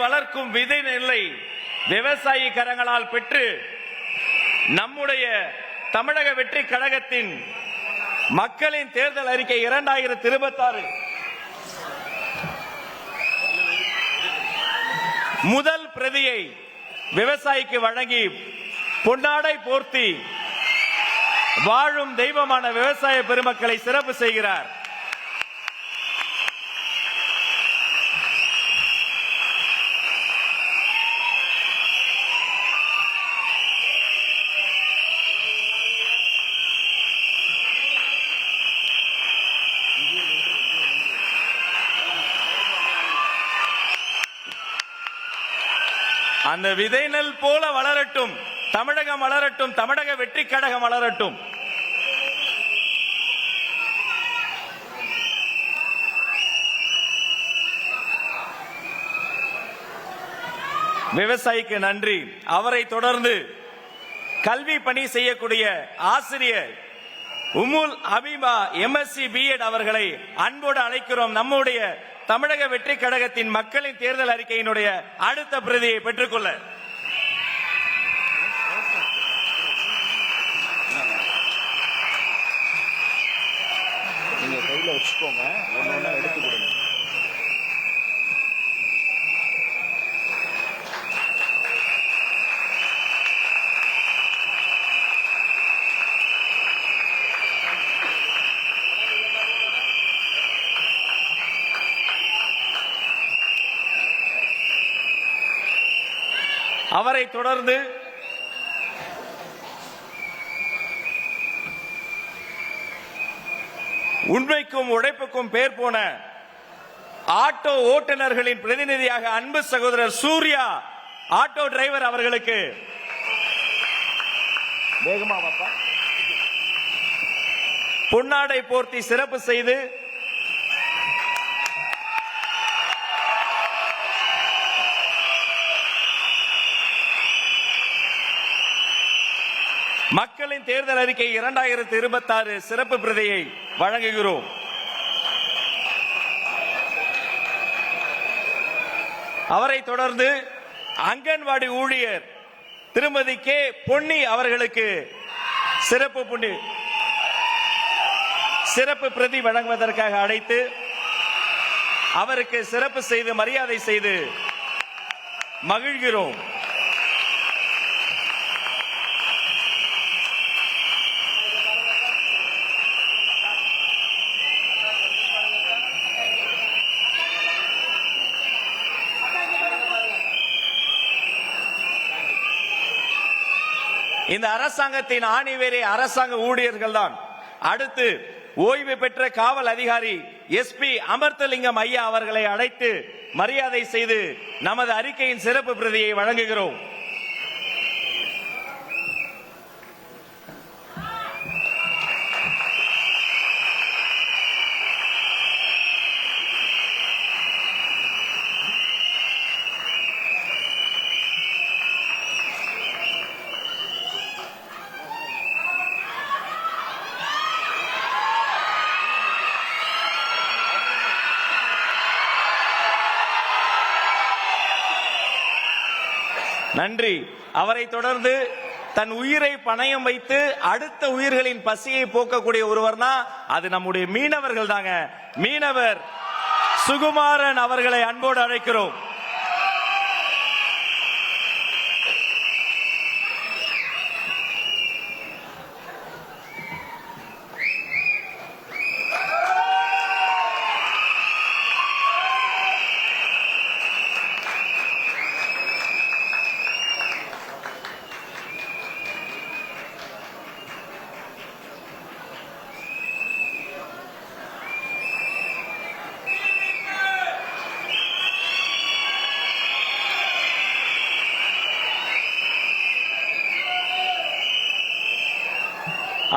வளர்க்கும் விதை நெல்லை விவசாயி கரங்களால் பெற்று நம்முடைய தமிழக வெற்றி கழகத்தின் மக்களின் தேர்தல் அறிக்கை 2026 முதல் பிரதியை விவசாயிக்கு வழங்கி பொன்னாடை போர்த்தி வாழும் தெய்வமான விவசாய பெருமக்களை சிறப்பு செய்கிறார். அந்த விதை நெல் போல வளரட்டும், தமிழகம் வளரட்டும், தமிழக வெற்றி கழகம் வளரட்டும். விவசாயிக்கு நன்றி. அவரை தொடர்ந்து கல்வி பணி செய்யக்கூடிய ஆசிரியர் உம்முல் ஹபீபா MSc B.Ed அவர்களை அன்போடு அழைக்கிறோம். நம்முடைய தமிழக வெற்றி கழகத்தின் மக்களின் தேர்தல் அறிக்கையினுடைய அடுத்த பிரதியை பெற்றுக்கொள்ள நீங்க கையில வச்சுக்கோங்க, ஒண்ணு எடுத்து கொடுங்க. அவரை தொடர்ந்து உண்மைக்கும் உழைப்புக்கும் பேர் போன ஆட்டோ ஓட்டுநர்களின் பிரதிநிதியாக அன்பு சகோதரர் சூர்யா ஆட்டோ டிரைவர் அவர்களுக்கு பொன்னாடை போர்த்தி சிறப்பு செய்து மக்களின் தேர்தல் அறிக்கை 2026 சிறப்பு பிரதியை வழங்குகிறோம். அவரை தொடர்ந்து அங்கன்வாடி ஊழியர் திருமதி கே பொன்னி அவர்களுக்கு சிறப்பு பிரதி வழங்குவதற்காக அழைத்து அவருக்கு சிறப்பு செய்து மரியாதை செய்து மகிழ்கிறோம். இந்த அரசாங்கத்தின் ஆணிவேரே அரசாங்க ஊழியர்கள் தான். அடுத்து ஓய்வு பெற்ற காவல் அதிகாரி SP அமர்த்தலிங்கம் ஐயா அவர்களை அழைத்து மரியாதை செய்து நமது அறிக்கையின் சிறப்பு பிரதியை வழங்குகிறோம். நன்றி. அவரை தொடர்ந்து தன் உயிரை பணயம் வைத்து அடுத்த உயிர்களின் பசியை போக்கக்கூடிய ஒருவர்னா அது நம்முடைய மீனவர்கள் தாங்க. மீனவர் சுகுமாரன் அவர்களை அன்போடு அழைக்கிறோம்.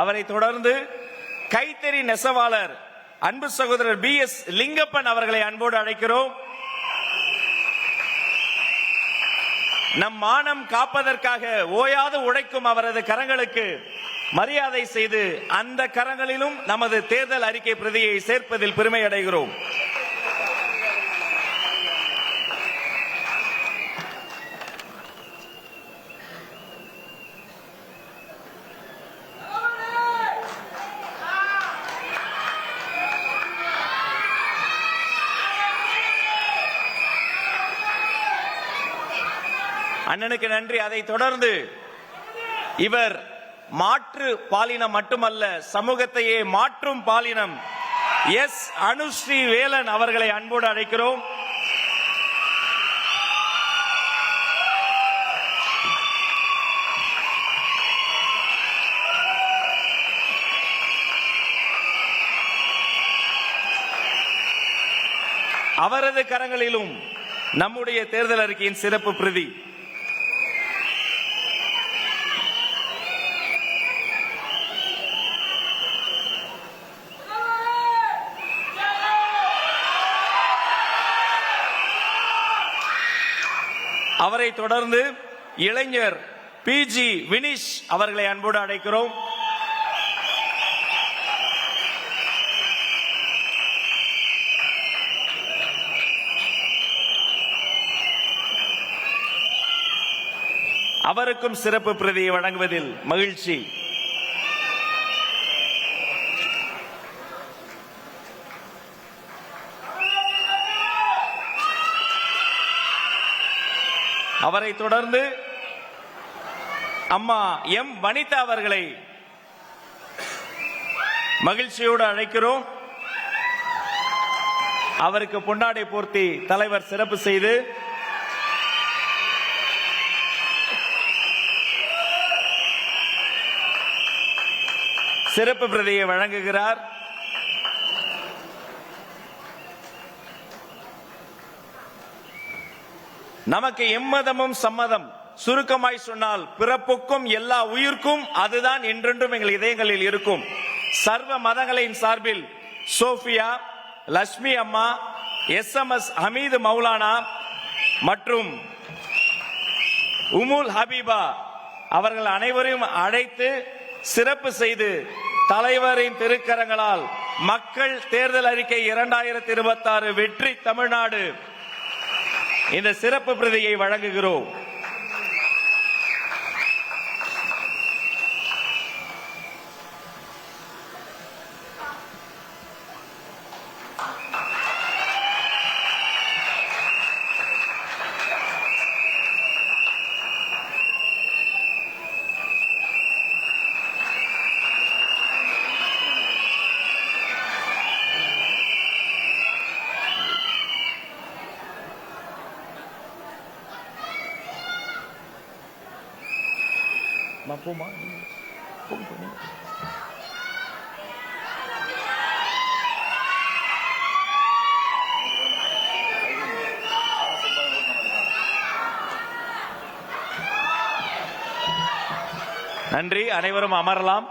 அவரை தொடர்ந்து கைத்தறி நெசவாளர் அன்பு சகோதரர் BS லிங்கப்பன் அவர்களை அன்போடு அழைக்கிறோம். நம் மானம் காப்பதற்காக ஓயாது உழைக்கும் அவரது கரங்களுக்கு மரியாதை செய்து அந்த கரங்களிலும் நமது தேர்தல் அறிக்கை பிரதியை சேர்ப்பதில் பெருமை அடைகிறோம். அண்ணனுக்கு நன்றி. அதை தொடர்ந்து இவர் மாற்று பாலினம் மட்டுமல்ல, சமூகத்தையே மாற்றும் பாலினம் எஸ் அனுஸ்ரீ வேலன் அவர்களை அன்போடு அழைக்கிறோம். அவரது கரங்களிலும் நம்முடைய தேர்தல் அறிக்கையின் சிறப்பு பிரதி. அவரை தொடர்ந்து இளைஞர் பிஜி வினிஷ் அவர்களை அன்போடு அழைக்கிறோம். அவருக்கும் சிறப்பு பிரதியை வழங்குவதில் மகிழ்ச்சி. அவரை தொடர்ந்து அம்மா எம் வனிதா அவர்களை மகிழ்ச்சியோடு அழைக்கிறோம். அவருக்கு பொன்னாடை போர்த்தி தலைவர் சிறப்பு செய்து சிறப்பு பிரதியை வழங்குகிறார். நமக்கு எம்மதமும் சம்மதம், சுருக்கமாய் சொன்னால் பிறப்புக்கும் எல்லா உயிர்க்கும் அதுதான் என்றென்றும் எங்கள் இதயங்களில் இருக்கும். சர்வ மதங்களின் சார்பில் சோஃபியா, லட்சுமி அம்மா, SMS ஹமீது மௌலானா மற்றும் உமுல் ஹபீபா அவர்கள் அனைவரையும் அழைத்து சிறப்பு செய்து தலைவரின் திருக்கரங்களால் மக்கள் தேர்தல் அறிக்கை 2026 வெற்றி தமிழ்நாடு இந்த சிறப்பு பிரதியை வழங்குகிறோம். நன்றி. அனைவரும் அமரலாம்.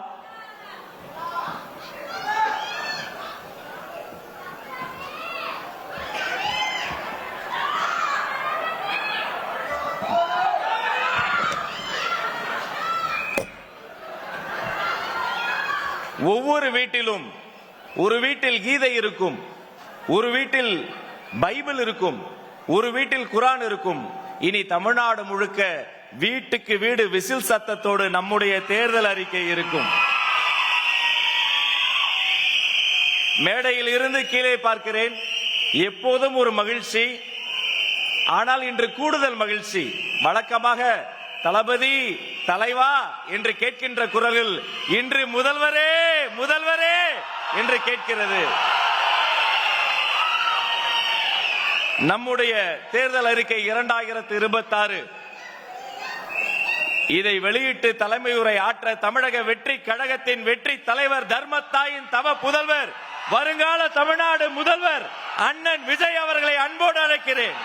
ஒவ்வொரு வீட்டிலும் ஒரு வீட்டில் கீதை இருக்கும், ஒரு வீட்டில் பைபிள் இருக்கும், ஒரு வீட்டில் குரான் இருக்கும். இனி தமிழ்நாடு முழுக்க வீட்டுக்கு வீடு விசில் சத்தத்தோடு நம்முடைய தேர்தல் அறிக்கை இருக்கும். மேடையில் இருந்து கீழே பார்க்கிறேன், எப்போதும் ஒரு மகிழ்ச்சி, ஆனால் இன்று கூடுதல் மகிழ்ச்சி. வழக்கமாக தளபதி, தலைவா என்று கேட்கின்ற குரலில் இன்று முதல்வரே முதல்வரே என்று கேட்கிறது. நம்முடைய தேர்தல் அறிக்கை 2026 இதை வெளியிட்டு தலைமையுரை ஆற்ற தமிழக வெற்றி கழகத்தின் வெற்றி தலைவர் தர்மத்தாயின் தவ புதல்வர் வருங்கால தமிழ்நாடு முதல்வர் அண்ணன் விஜய் அவர்களை அன்போடு அழைக்கிறேன்.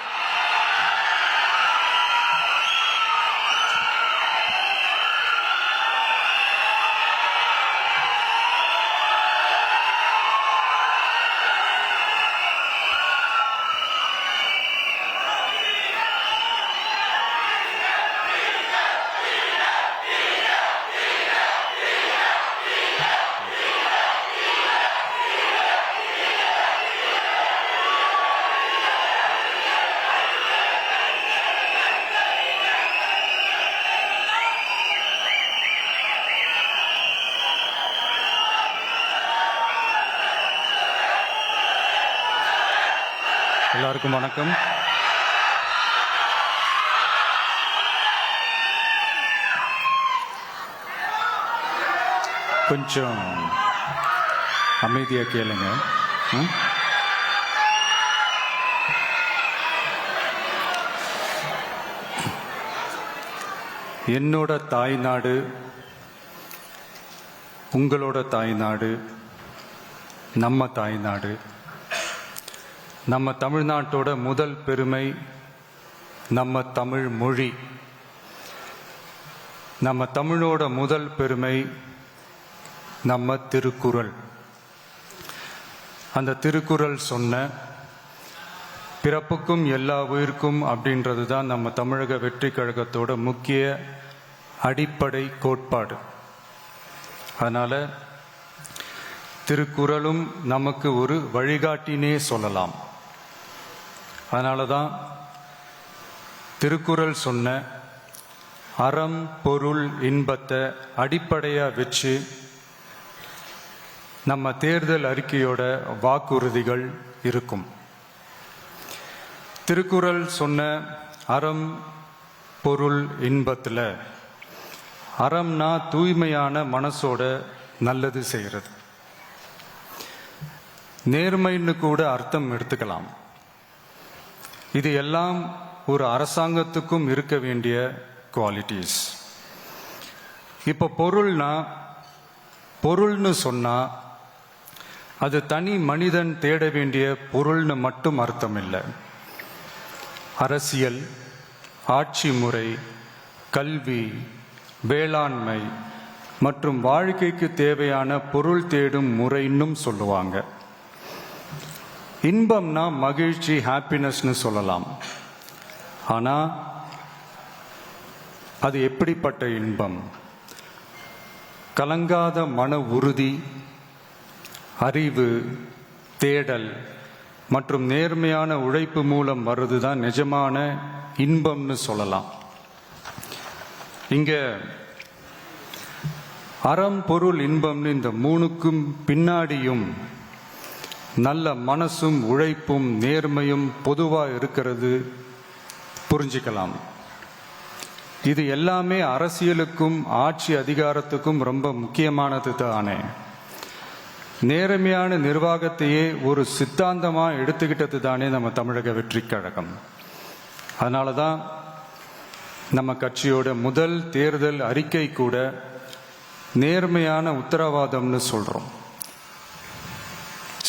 எல்லாருக்கும் வணக்கம். கொஞ்சம் அமைதியா கேளுங்க. என்னோட தாய்நாடு, உங்களோட தாய்நாடு, நம்ம தாய்நாடு. நம்ம தமிழ்நாட்டோட முதல் பெருமை நம்ம தமிழ் மொழி. நம்ம தமிழோட முதல் பெருமை நம்ம திருக்குறள். அந்த திருக்குறள் சொன்ன பிறப்புக்கும் எல்லா உயிர்க்கும் அப்படின்றது தான் நம்ம தமிழக வெற்றி கழகத்தோட முக்கிய அடிப்படை கோட்பாடு. அதனால திருக்குறளும் நமக்கு ஒரு வழிகாட்டினே சொல்லலாம். அதனால தான் திருக்குறள் சொன்ன அறம் பொருள் இன்பத்தை அடிப்படையா வச்சு நம்ம தேர்தல் அறிக்கையோட வாக்குறுதிகள் இருக்கும். திருக்குறள் சொன்ன அறம் பொருள் இன்பத்தில் அறம்னா தூய்மையான மனசோட நல்லது செய்கிறது. நேர்மைன்னு கூட அர்த்தம் எடுத்துக்கலாம். இது எல்லாம் ஒரு அரசாங்கத்துக்கும் இருக்க வேண்டிய குவாலிட்டிஸ். இப்போ பொருள்னு சொன்னா அது தனி மனிதன் தேட வேண்டிய பொருள்னு மட்டும் அர்த்தம் இல்லை. அரசியல், ஆட்சி முறை, கல்வி, வேளாண்மை மற்றும் வாழ்க்கைக்கு தேவையான பொருள் தேடும் முறைன்னும் சொல்லுவாங்க. இன்பம்னா மகிழ்ச்சி, ஹாப்பினஸ்னு சொல்லலாம். ஆனா அது எப்படிப்பட்ட இன்பம்? கலங்காத மன உறுதி, அறிவு, தேடல் மற்றும் நேர்மையான உழைப்பு மூலம் வருதுதான் நிஜமான இன்பம்னு சொல்லலாம். இங்க அறம் பொருள் இன்பம்னு இந்த மூணுக்கும் பின்னாடியும் நல்ல மனசும் உழைப்பும் நேர்மையும் பொதுவா இருக்கிறது புரிஞ்சுக்கலாம். இது எல்லாமே அரசியலுக்கும் ஆட்சி அதிகாரத்துக்கும் ரொம்ப முக்கியமானது தானே. நேர்மையான நிர்வாகத்தையே ஒரு சித்தாந்தமா எடுத்துக்கிட்டது தானே நம்ம தமிழக வெற்றி கழகம். அதனால தான் நம்ம கட்சியோட முதல் தேர்தல் அறிக்கை கூட நேர்மையான உத்தரவாதம்னு சொல்றோம்.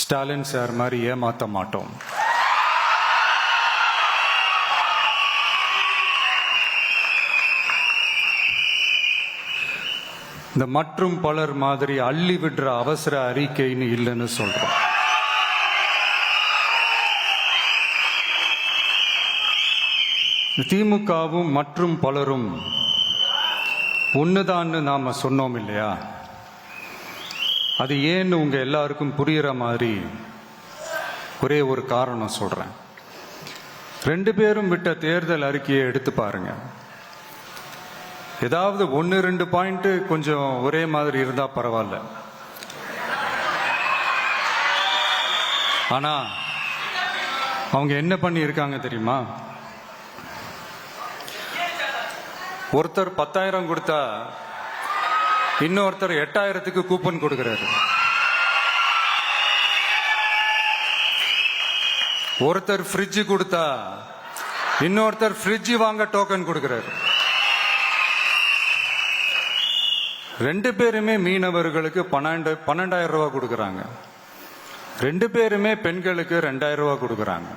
ஸ்டாலின் சார் மாதிரி ஏமாத்த மாட்டோம். இந்த மற்றும் பலர் மாதிரி அள்ளி விடுற அவசர அறிக்கைன்னு இல்லைன்னு சொல்றோம். திமுகவும் மற்றும் பலரும் ஒண்ணுதான்னு நாம சொன்னோம் இல்லையா? அது ஏன்னு உங்க எல்லாருக்கும் புரியுற மாதிரி ஒரே ஒரு காரணம் சொல்றேன். ரெண்டு பேரும் விட்ட தேர்தல் அறிக்கையை எடுத்து பாருங்க. ஏதாவது 1-2 பாயிண்ட் கொஞ்சம் ஒரே மாதிரி இருந்தா பரவாயில்ல. ஆனா அவங்க என்ன பண்ணி இருக்காங்க தெரியுமா? ஒருத்தர் 10,000 கொடுத்தா இன்னொருத்தர் 8,000க்கு கூப்பன் கொடுக்கிறாரு. ஒருத்தர் ஃப்ரிட்ஜ் கொடுத்தா இன்னொருத்தர் ஃப்ரிட்ஜ் வாங்க டோக்கன் கொடுக்கிறாரு. ரெண்டு பேருமே மீனவர்களுக்கு 12,000 ரூபாய் கொடுக்கறாங்க. ரெண்டு பேருமே பெண்களுக்கு 2,000 ரூபாய் கொடுக்கறாங்க.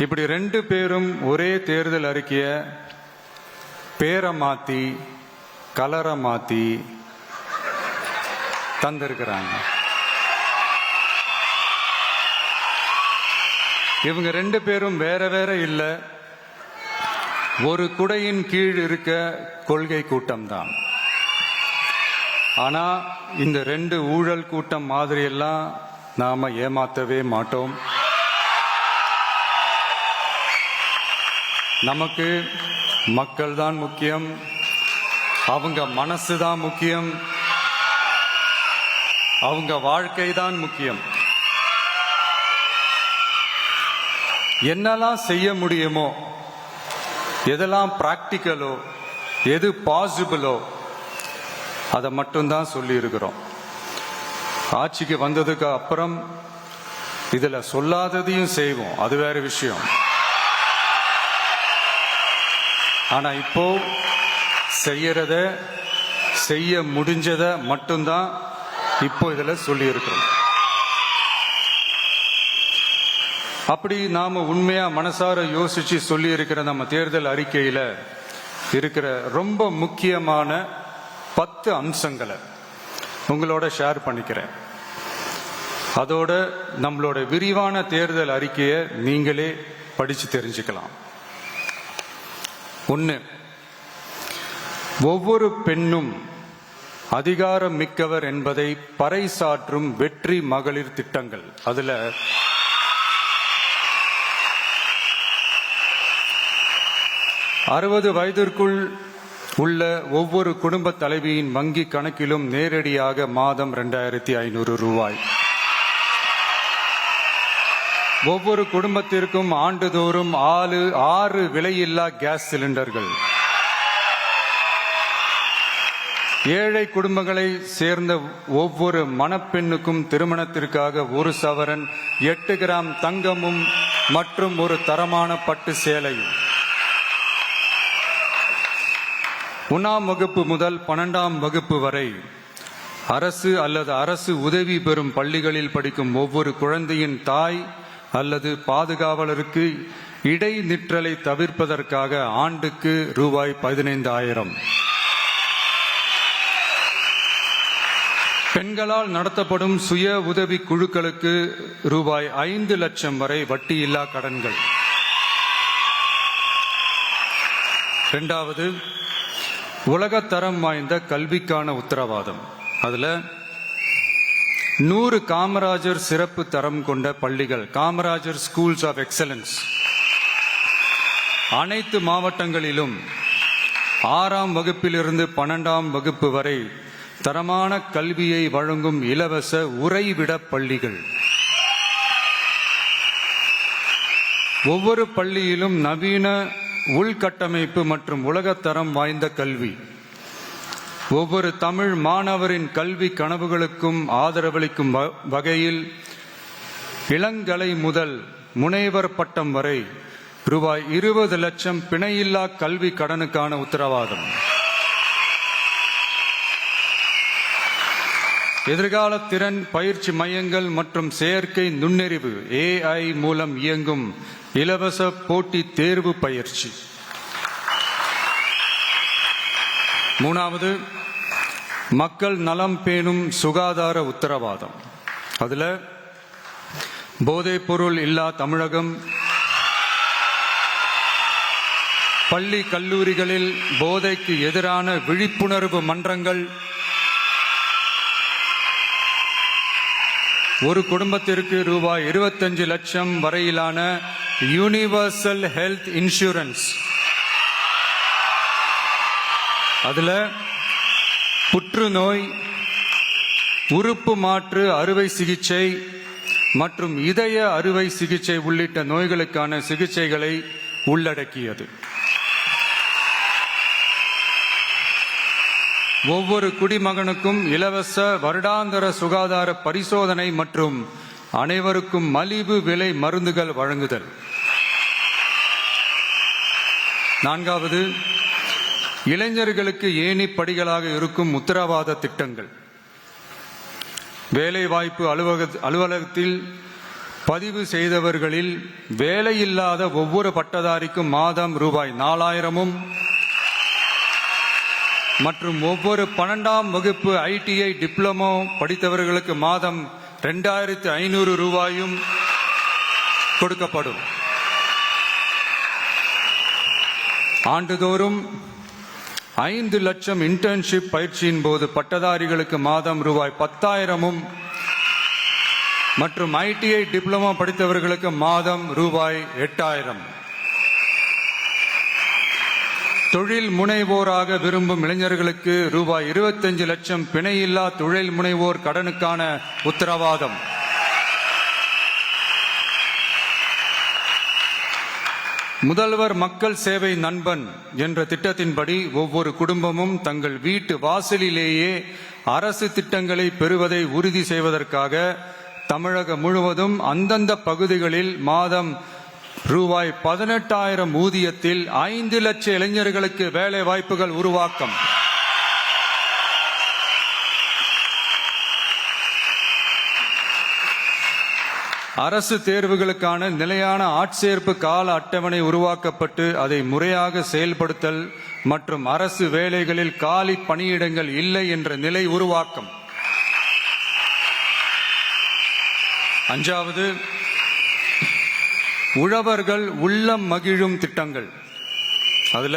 இப்படி ரெண்டு பேரும் ஒரே தேர்தல் அறிக்கைய பேரை மாத்தி கலரை மாத்தி தந்திருக்கிறாங்க. இவங்க ரெண்டு பேரும் வேற வேற இல்ல, ஒரு குடையின் கீழ் இருக்க கொள்கை கூட்டம் தான். ஆனா இந்த ரெண்டு ஊழல் கூட்டம் மாதிரி எல்லாம் நாம ஏமாத்தவே மாட்டோம். நமக்கு மக்கள் தான் முக்கியம், அவங்க மனசு தான் முக்கியம், அவங்க வாழ்க்கை தான் முக்கியம். என்னெல்லாம் செய்ய முடியுமோ, எதெல்லாம் பிராக்டிக்கலோ, எது பாசிபிளோ அதை மட்டும்தான் சொல்லி இருக்கிறோம். ஆட்சிக்கு வந்ததுக்கு அப்புறம் இதுல சொல்லாததையும் செய்வோம், அது வேற விஷயம். ஆனா இப்போ செய்யறத, செய்ய முடிஞ்சத மட்டும்தான் இப்போ இதுல சொல்லி இருக்கிறோம். அப்படி நாம உண்மையா மனசார யோசிச்சு சொல்லி இருக்கிற நம்ம தேர்தல் அறிக்கையில இருக்கிற ரொம்ப முக்கியமான 10 அம்சங்களை உங்களோட ஷேர் பண்ணிக்கிறேன். அதோட நம்மளோட விரிவான தேர்தல் அறிக்கையை நீங்களே படிச்சு தெரிஞ்சுக்கலாம். 1, ஒவ்வொரு பெண்ணும் அதிகாரம் மிக்கவர் என்பதை பறைசாற்றும் வெற்றி மகளிர் திட்டங்கள். அதுல 60 வயதிற்குள் உள்ள ஒவ்வொரு குடும்ப தலைவியின் வங்கி கணக்கிலும் நேரடியாக மாதம் 2500 ரூபாய். ஒவ்வொரு குடும்பத்திற்கும் ஆண்டுதோறும் 6 விலையில்லா கேஸ் சிலிண்டர்கள். ஏழை குடும்பங்களை சேர்ந்த ஒவ்வொரு மணப்பெண்ணுக்கும் திருமணத்திற்காக 1 சவரன் 8 கிராம் தங்கமும் மற்றும் ஒரு தரமான பட்டு சேலையும். 1ஆம் வகுப்பு முதல் 12ஆம் வகுப்பு வரை அரசு அல்லது அரசு உதவி பெறும் பள்ளிகளில் படிக்கும் ஒவ்வொரு குழந்தையின் தாய் அல்லது பாதுகாவலருக்கு இடைநிற்றலை தவிர்ப்பதற்காக ஆண்டுக்கு ரூபாய் 15,000. பெண்களால் நடத்தப்படும் சுய உதவி குழுக்களுக்கு ரூபாய் 5 லட்சம் வரை வட்டியில்லா கடன்கள். 2வது, உலகத்தரம் வாய்ந்த கல்விக்கான உத்தரவாதம். அதுல 100 காமராஜர் சிறப்பு தரம் கொண்ட பள்ளிகள், காமராஜர் ஸ்கூல்ஸ் ஆஃப் எக்ஸலன்ஸ், அனைத்து மாவட்டங்களிலும் 6ஆம் வகுப்பிலிருந்து 12ஆம் வகுப்பு வரை தரமான கல்வியை வழங்கும் இலவச உறைவிட பள்ளிகள். ஒவ்வொரு பள்ளியிலும் நவீன உள்கட்டமைப்பு மற்றும் உலகத்தரம் வாய்ந்த கல்வி. ஒவ்வொரு தமிழ் மாணவரின் கல்வி கனவுகளுக்கும் ஆதரவளிக்கும் வகையில் இளங்கலை முதல் முனைவர் பட்டம் வரை ரூபாய் 20 லட்சம் பிணையில்லா கல்வி கடனுக்கான உத்தரவாதம். எதிர்கால திறன் பயிற்சி மையங்கள் மற்றும் செயற்கை நுண்ணறிவு AI மூலம் இயங்கும் இலவச போட்டி தேர்வு பயிற்சி. 3வது, மக்கள் நலம் பேணும் சுகாதார உத்தரவாதம். அதுல போதைப் பொருள் இல்லா தமிழகம், பள்ளி கல்லூரிகளில் போதைக்கு எதிரான விழிப்புணர்வு மன்றங்கள், ஒரு குடும்பத்திற்கு ரூபாய் 25 லட்சம் வரையிலான யூனிவர்சல் ஹெல்த் இன்சூரன்ஸ். அதுல புற்றுநோய், உறுப்பு மாற்று அறுவை சிகிச்சை மற்றும் இதய அறுவை சிகிச்சை உள்ளிட்ட நோய்களுக்கான சிகிச்சைகளை உள்ளடக்கியது. ஒவ்வொரு குடிமகனுக்கும் இலவச வருடாந்திர சுகாதார பரிசோதனை மற்றும் அனைவருக்கும் மலிவு விலை மருந்துகள் வழங்குதல். 4வது, இளைஞர்களுக்கு ஏணி படிகளாக இருக்கும் உத்தரவாத திட்டங்கள். வேலைவாய்ப்பு அலுவலகத்தில் பதிவு செய்தவர்களில் வேலையில்லாத ஒவ்வொரு பட்டதாரிக்கும் மாதம் ரூபாய் 4,000 மற்றும் ஒவ்வொரு 12ஆம் வகுப்பு ITI டிப்ளமோ படித்தவர்களுக்கு மாதம் 2,500 ரூபாயும் கொடுக்கப்படும். ஆண்டுதோறும் 5 லட்சம் இன்டர்ன்ஷிப் பயிற்சியின் போது பட்டதாரிகளுக்கு மாதம் ரூபாய் 10,000 மற்றும் ITI டிப்ளமோ படித்தவர்களுக்கு மாதம் ரூபாய் 8,000. தொழில் முனைவோராக விரும்பும் இளைஞர்களுக்கு ரூபாய் 25 லட்சம் பிணையில்லா தொழில் முனைவோர் கடனுக்கான உத்தரவாதம். முதல்வர் மக்கள் சேவை நண்பன் என்ற திட்டத்தின்படி ஒவ்வொரு குடும்பமும் தங்கள் வீட்டு வாசலிலேயே அரசு திட்டங்களை பெறுவதை உறுதி செய்வதற்காக தமிழகம் முழுவதும் அந்தந்த பகுதிகளில் மாதம் ரூபாய் 18,000 ஊதியத்தில் 5 லட்சம் இளைஞர்களுக்கு வேலை வாய்ப்புகள் உருவாக்கம். அரசு தேர்வுகளுக்கான நிலையான ஆட்சேர்ப்பு கால அட்டவணை உருவாக்கப்பட்டு அதை முறையாக செயல்படுத்தல் மற்றும் அரசு வேலைகளில் காலி பணியிடங்கள் இல்லை என்ற நிலை உருவாக்கம். 5வது, உழவர்கள் உள்ளம் மகிழும் திட்டங்கள். அதுல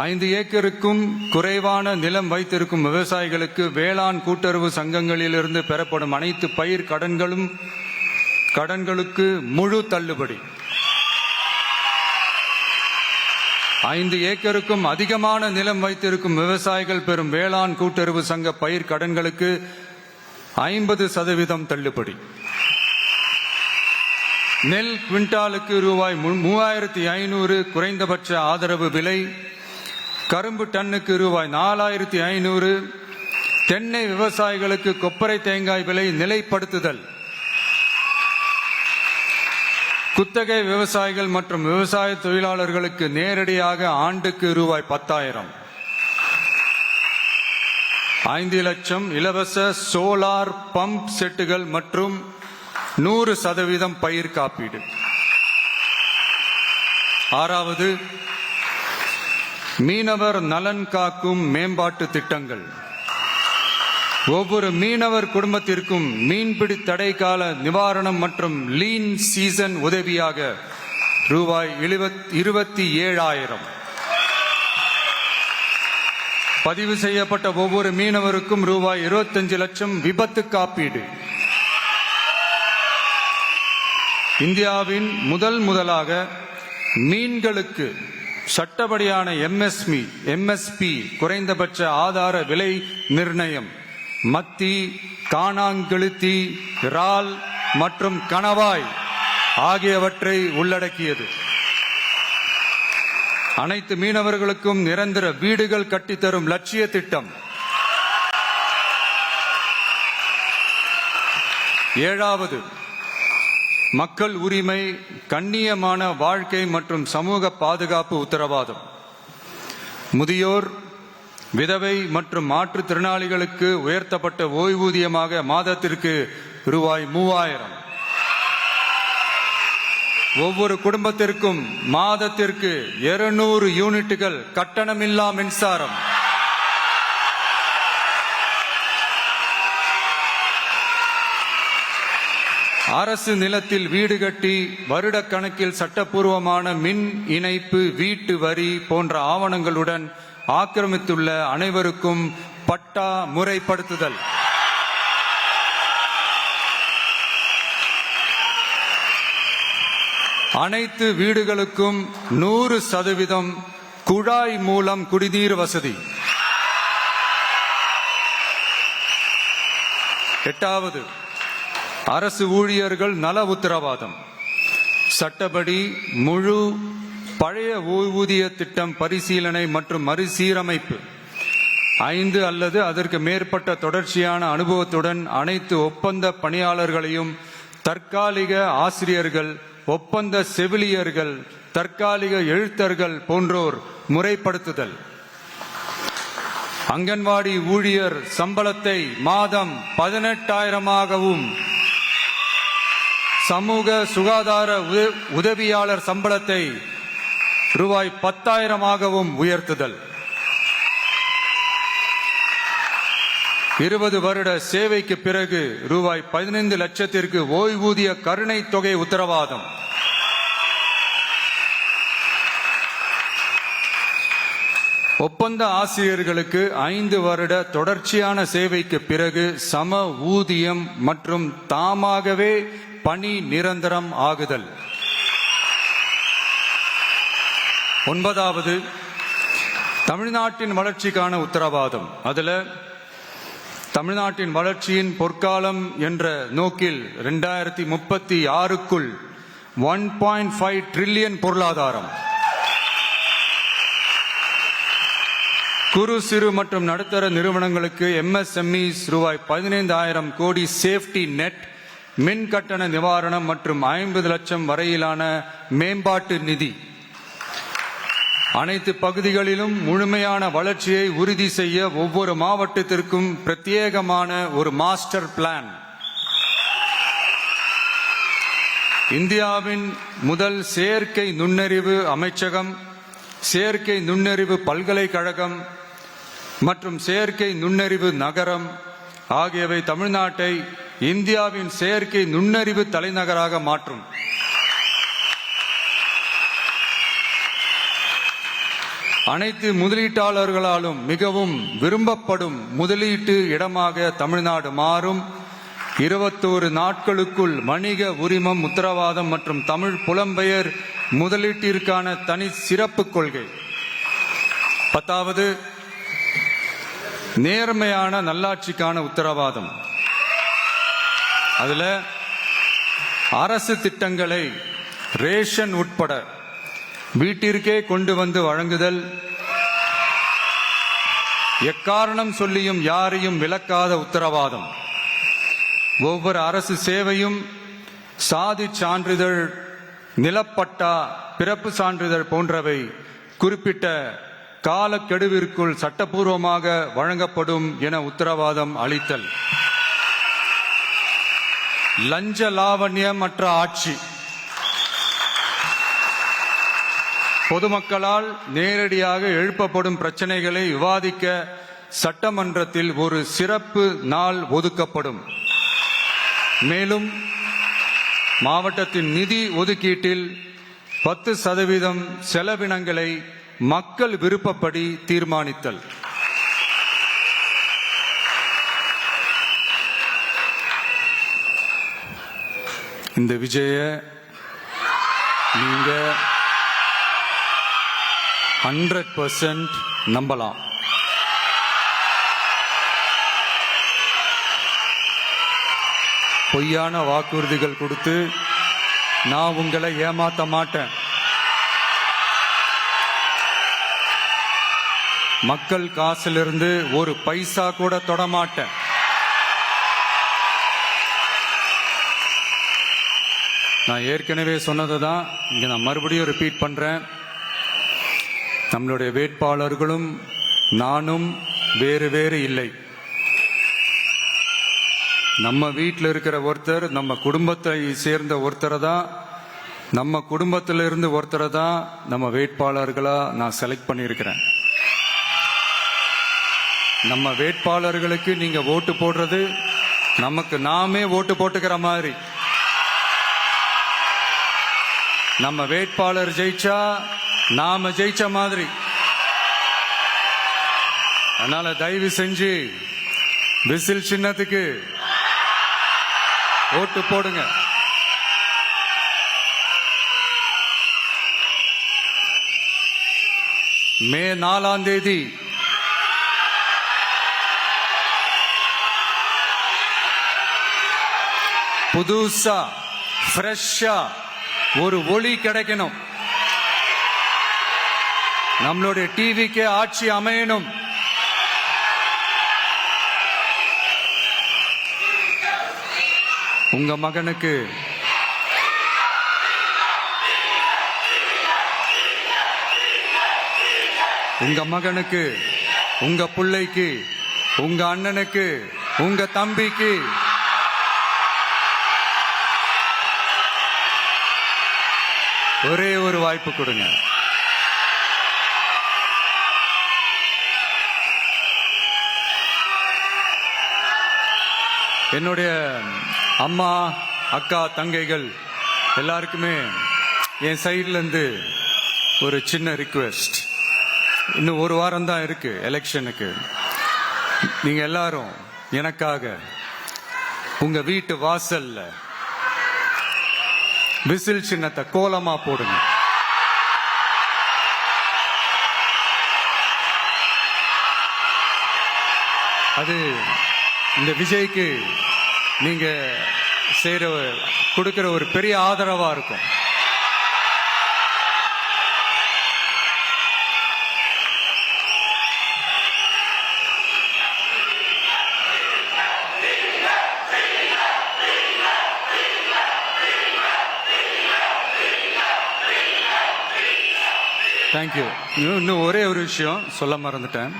5 ஏக்கருக்கும் குறைவான நிலம் வைத்திருக்கும் விவசாயிகளுக்கு வேளாண் கூட்டுறவு சங்கங்களிலிருந்து பெறப்படும் அனைத்து பயிர் கடன்களுக்கு முழு தள்ளுபடி. 5 ஏக்கருக்கும் அதிகமான நிலம் வைத்திருக்கும் விவசாயிகள் பெறும் வேளாண் கூட்டுறவு சங்க பயிர் கடன்களுக்கு 50% தள்ளுபடி. நெல் குவிண்டாலுக்கு ரூபாய் 3,500 குறைந்தபட்ச ஆதரவு விலை. கரும்பு டன்னுக்கு ரூபாய் 4,500. தென்னை விவசாயிகளுக்கு கொப்பரை தேங்காய் விலை நிலைப்படுத்துதல். குத்தகை விவசாயிகள் மற்றும் விவசாய தொழிலாளர்களுக்கு நேரடியாக ஆண்டுக்கு ரூபாய் 10,000. 5 லட்சம் இலவச சோலார் பம்ப் செட்டுகள் மற்றும் 100% பயிர் காப்பீடு. 6வது, மீனவர் நலன் காக்கும் மேம்பாட்டு திட்டங்கள். ஒவ்வொரு மீனவர் குடும்பத்திற்கும் மீன்பிடி தடை கால நிவாரணம் மற்றும் லீன் சீசன் உதவியாக ரூபாய் 27,000. பதிவு செய்யப்பட்ட ஒவ்வொரு மீனவருக்கும் ரூபாய் 25 லட்சம் விபத்து காப்பீடு. இந்தியாவின் முதலாக மீன்களுக்கு சட்டப்படியான எம்எஸ்பி குறைந்தபட்ச ஆதார விலை நிர்ணயம் மத்தி, காணாங்கெளுத்தி, இறால் மற்றும் கணவாய் ஆகியவற்றை உள்ளடக்கியது. அனைத்து மீனவர்களுக்கும் நிரந்தர வீடுகள் கட்டித்தரும் லட்சிய திட்டம். 7வது, மக்கள் உரிமை, கண்ணியமான வாழ்க்கை மற்றும் சமூக பாதுகாப்பு உத்தரவாதம். முதியோர், விதவை மற்றும் மாற்றுத்திறனாளிகளுக்கு உயர்த்தப்பட்ட ஓய்வூதியமாக மாதத்திற்கு ரூபாய் 3,000. ஒவ்வொரு குடும்பத்திற்கும் மாதத்திற்கு 200 யூனிட்டுகள் கட்டணமில்லா மின்சாரம். அரசு நிலத்தில் வீடு கட்டி வருடக்கணக்கில் சட்டப்பூர்வமான மின் இணைப்பு, வீட்டு வரி போன்ற ஆவணங்களுடன் ஆக்கிரமித்துள்ள அனைவருக்கும் பட்டா முறைப்படுத்துதல். அனைத்து வீடுகளுக்கும் 100% குழாய் மூலம் குடிநீர் வசதி. 8வது, அரசு ஊழியர்கள் நல உத்தரவாதம். சட்டப்படி முழு பழைய ஓய்வூதிய திட்டம் பரிசீலனை மற்றும் மறுசீரமைப்பு. 5 அல்லது அதற்கு மேற்பட்ட தொடர்ச்சியான அனுபவத்துடன் அனைத்து ஒப்பந்த பணியாளர்களையும் தற்காலிக ஆசிரியர்கள், ஒப்பந்த செவிலியர்கள், தற்காலிக எழுத்தர்கள் போன்றோர் முறைப்படுத்துதல். அங்கன்வாடி ஊழியர் சம்பளத்தை மாதம் 18,000ஆகவும், சமூக சுகாதார உதவியாளர் சம்பளத்தை ரூபாய் 10,000ஆகவும் உயர்த்துதல். 20 வருட சேவைக்கு பிறகு ரூபாய் 15 லட்சத்திற்கு ஓய்வூதிய கருணை தொகை உத்தரவாதம். ஒப்பந்த ஆசிரியர்களுக்கு 5 வருட தொடர்ச்சியான சேவைக்கு பிறகு சம ஊதியம் மற்றும் தாமாகவே பணி நிரந்தரம் ஆகுதல். 9வது, தமிழ்நாட்டின் வளர்ச்சிக்கான உத்தரவாதம். அதுல தமிழ்நாட்டின் வளர்ச்சியின் பொற்காலம் என்ற நோக்கில் 2036க்குள் 1.5 ட்ரில்லியன் பொருளாதாரம். குறு சிறு மற்றும் நடுத்தர நிறுவனங்களுக்கு MSMEs ரூபாய் 15,000 கோடி சேஃப்டி நெட், மின் கட்டண நிவாரணம் மற்றும் 50 லட்சம் வரையிலான மேம்பாட்டு நிதி. அனைத்து பகுதிகளிலும் முழுமையான வளர்ச்சியை உறுதி செய்ய ஒவ்வொரு மாவட்டத்திற்கும் பிரத்யேகமான ஒரு மாஸ்டர் பிளான். இந்தியாவின் முதல் செயற்கை நுண்ணறிவு அமைச்சகம், செயற்கை நுண்ணறிவு பல்கலைக்கழகம் மற்றும் செயற்கை நுண்ணறிவு நகரம் ஆகியவை தமிழ்நாட்டை இந்தியாவின் செயற்கை நுண்ணறிவு தலைநகராக மாற்றும். அனைத்து முதலீட்டாளர்களாலும் மிகவும் விரும்பப்படும் முதலீட்டு இடமாக தமிழ்நாடு மாறும். 21 நாட்களுக்குள் வணிக உரிமம் உத்தரவாதம் மற்றும் தமிழ் புலம்பெயர் முதலீட்டிற்கான தனி சிறப்பு கொள்கை. 10வது, நேர்மையான நல்லாட்சிக்கான உத்தரவாதம். அதுல அரசு திட்டங்களை ரேஷன் உட்பட வீட்டிற்கே கொண்டு வந்து வழங்குதல், எக்காரணம் சொல்லியும் யாரையும் விலக்காத உத்தரவாதம். ஒவ்வொரு அரசு சேவையும் சாதி சான்றிதழ், நிலப்பட்டா, பிறப்பு சான்றிதழ் போன்றவை குறிப்பிட்ட காலக்கெடுவிற்குள் சட்டப்பூர்வமாக வழங்கப்படும் என உத்தரவாதம் அளித்தல். லஞ்ச லாவண்யமற்ற ஆட்சி. பொதுமக்களால் நேரடியாக எழுப்பப்படும் பிரச்சனைகளை விவாதிக்க சட்டமன்றத்தில் ஒரு சிறப்பு நாள் ஒதுக்கப்படும். மேலும் மாவட்டத்தின் நிதி ஒதுக்கீட்டில் 10% செலவினங்களை மக்கள் விருப்பப்படி தீர்மானித்தல். இந்த விஜய நீங்க 100% நம்பலாம். பொய்யான வாக்குறுதிகள் கொடுத்து நான் உங்களை ஏமாத்த மாட்டேன். மக்கள் காசிலிருந்து ஒரு பைசா கூட தொடமாட்டேன். நான் ஏற்கனவே சொன்னதை தான் இங்க நான் மறுபடியும் ரிப்பீட் பண்றேன். நம்மளுடைய வேட்பாளர்களும் நானும் வேறு வேறு இல்லை. நம்ம வீட்டில் இருக்கிற ஒருத்தர், நம்ம குடும்பத்தை சேர்ந்த ஒருத்தரை தான், நம்ம குடும்பத்திலிருந்து ஒருத்தரை தான் நம்ம வேட்பாளர்களா நான் செலக்ட் பண்ணியிருக்கிறேன். நம்ம வேட்பாளர்களுக்கு நீங்க ஓட்டு போடுறது நமக்கு நாமே ஓட்டு போட்டுக்கிற மாதிரி. நம்ம வேட்பாளர் ஜெயிச்சா நாம ஜெயிச்ச மாதிரி. அதனால தயவு செஞ்சு விசில் சின்னத்துக்கு ஓட்டு போடுங்க. மே 4ஆம் தேதி புதுசா ஃப்ரெஷ்ஷா ஒரு ஒளி கிடைக்கணும். நம்மளுடைய டிவிக்கு ஆட்சி அமையணும். உங்க மகனுக்கு உங்க பிள்ளைக்கு உங்க அண்ணனுக்கு உங்க தம்பிக்கு ஒரே ஒரு வாய்ப்பு கொடுங்க. என்னுடைய அம்மா, அக்கா, தங்கைகள் எல்லாருக்குமே என் சைட்ல இருந்து ஒரு சின்ன ரிக்வெஸ்ட். இன்னும் ஒரு வாரம் தான் இருக்கு எலெக்ஷனுக்கு. நீங்க எல்லாரும் எனக்காக உங்க வீட்டு வாசல்ல விசில் சின்னத்தை கோலமா போடுங்க. அது இந்த விஜய்க்கு நீங்க கொடுக்கிற ஒரு பெரிய ஆதரவா இருக்கும். தேங்க்யூ. இன்னும் ஒரே ஒரு விஷயம் சொல்ல மறந்துட்டேன்.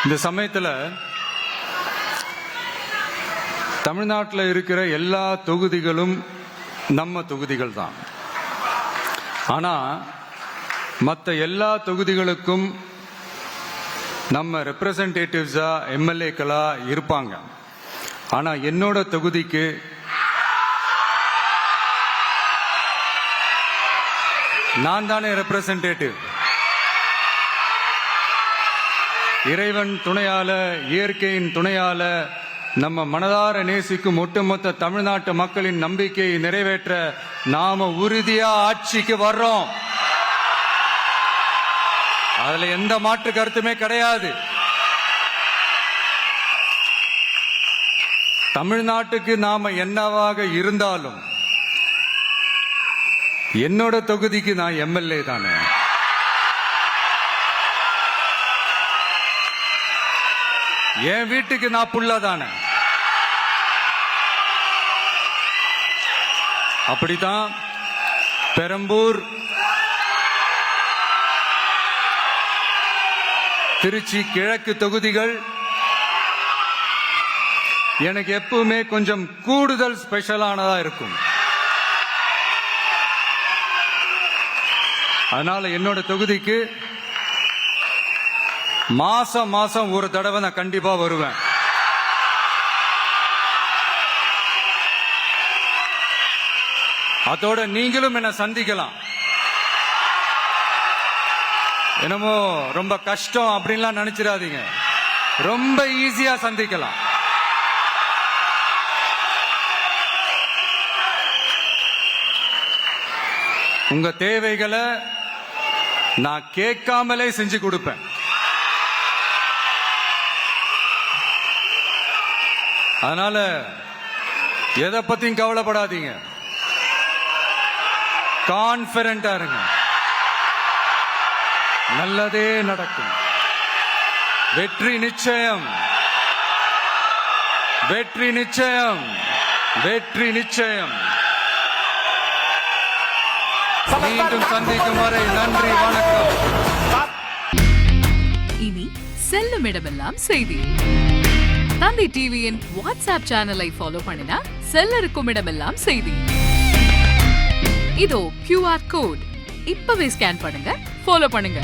இந்த சமயத்தில் தமிழ்நாட்டில் இருக்கிற எல்லா தொகுதிகளும் நம்ம தொகுதிகள் தான். ஆனால் மற்ற எல்லா தொகுதிகளுக்கும் நம்ம ரெப்ரசன்டேட்டிவ்ஸா எம்எல்ஏக்களா இருப்பாங்க. ஆனால் என்னோட தொகுதிக்கு நான் தானே ரெப்ரசன்டேட்டிவ். இறைவன் துணையால, இயற்கையின் துணையால, நம்ம மனதார நேசிக்கும் ஒட்டுமொத்த தமிழ்நாட்டு மக்களின் நம்பிக்கையை நிறைவேற்ற நாம உறுதியா ஆட்சிக்கு வர்றோம். அதுல எந்த மாற்று கருத்துமே கிடையாது. தமிழ்நாட்டுக்கு நாம என்னவாக இருந்தாலும் என்னோட தொகுதிக்கு நான் எம்எல்ஏ தானே. என் வீட்டுக்கு நான் புள்ள தானே. அப்படித்தான் பெரம்பூர், திருச்சி கிழக்கு தொகுதிகள் எனக்கு எப்பவுமே கொஞ்சம் கூடுதல் ஸ்பெஷலானதா இருக்கும். அதனால என்னோட தொகுதிக்கு மாசம் மாசம் ஒரு தடவை நான் கண்டிப்பா வருவேன். அதோட நீங்களும் என்ன சந்திக்கலாம். என்னமோ ரொம்ப கஷ்டம் அப்படின்லாம் நினைச்சிடாதீங்க. ரொம்ப ஈஸியா சந்திக்கலாம். உங்க தேவைகளை நான் கேட்காமலே செஞ்சு கொடுப்பேன். அதனால எதை பத்தியும் கவலைப்படாதீங்க. கான்பிடண்டா இருங்க. நல்லதே நடக்கும். வெற்றி நிச்சயம், வெற்றி நிச்சயம், வெற்றி நிச்சயம். மீண்டும் சந்திக்கும் வரை நன்றி, வணக்கம். இனி செல்லும் இடமெல்லாம் செய்தி. தந்தி டிவியின் வாட்ஸ்அப் சேனலை ஃபாலோ பண்ணினா செல்ல இருக்கும் இடமெல்லாம் செய்தி. இதோ QR கோட் இப்பவே ஸ்கேன் பண்ணுங்க, ஃபாலோ பண்ணுங்க.